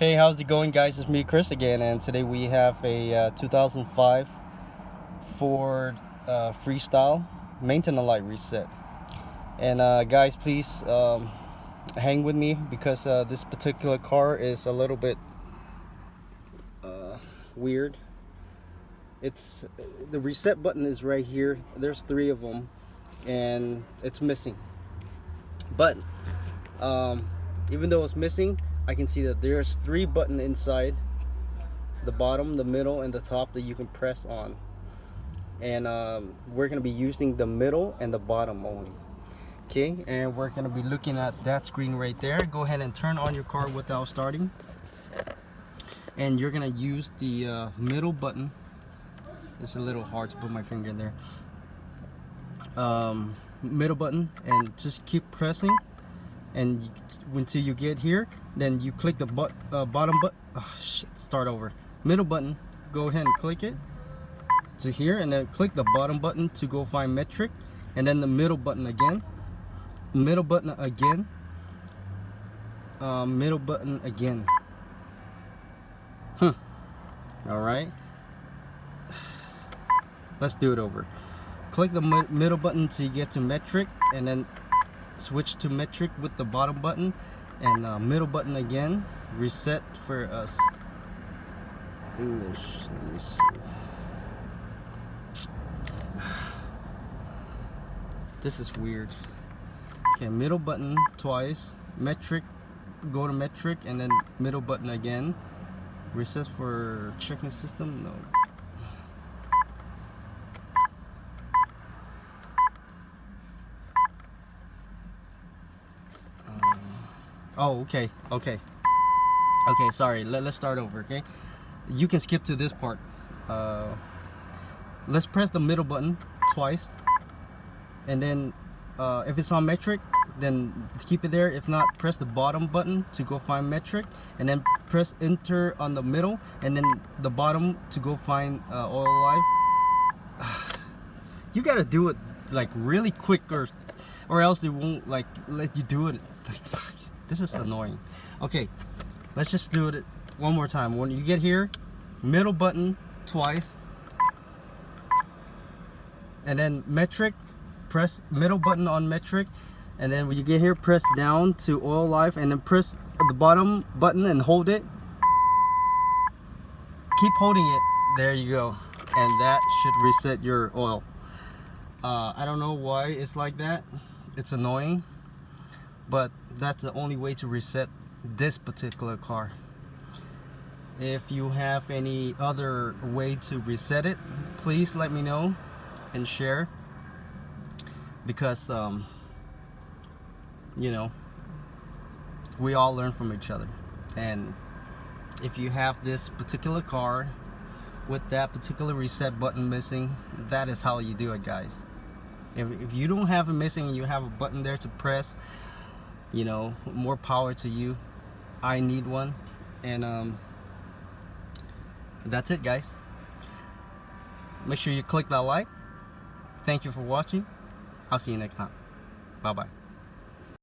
Hey, how's it going, guys? It's me, Chris, again, and today we have a 2005 Ford Freestyle maintenance light reset. And guys, please hang with me because this particular car is a little bit weird. It's the reset button is right here. There's 3 of them, and it's missing. But even though it's missing, I can see that there's 3 buttons inside the bottom, the middle, and the top that you can press on. And we're going to be using the middle and the bottom only. Okay, and we're going to be looking at that screen right there. Go ahead and turn on your car without starting. And you're going to use the middle button. It's a little hard to put my finger in there. Middle button, and just keep pressing. And until you get here, then you click the bottom button. Oh, shit, start over. Middle button, go ahead and click it to here, and then click the bottom button to go find metric, and then the middle button again, middle button again, middle button again. All right, let's do it over. Click the middle button till you get to metric, and then switch to metric with the bottom button, and middle button again. Reset for us English. Let me see. This is weird. Okay, middle button twice, metric, go to metric, and then middle button again. Reset for checking system. No. Oh, okay, sorry, let's start over. Okay, you can skip to this part. Let's press the middle button twice, and then if it's on metric, then keep it there. If not, press the bottom button to go find metric, and then press enter on the middle, and then the bottom to go find oil life. You gotta do it like really quick, or else they won't like let you do it. Like, this is annoying. Okay, let's just do it one more time. When you get here, middle button twice, and then metric, press middle button on metric, and then when you get here, press down to oil life, and then press the bottom button and hold it. Keep holding it. There you go, and that should reset your oil. I don't know why it's like that. It's annoying, but that's the only way to reset this particular car. If you have any other way to reset it, please let me know and share, because you know, we all learn from each other. And if you have this particular car with that particular reset button missing, that is how you do it, guys. If you don't have it missing and you have a button there to press, you know, more power to you. I need one. And that's it, guys. Make sure you click that like. Thank you for watching. I'll see you next time. Bye bye.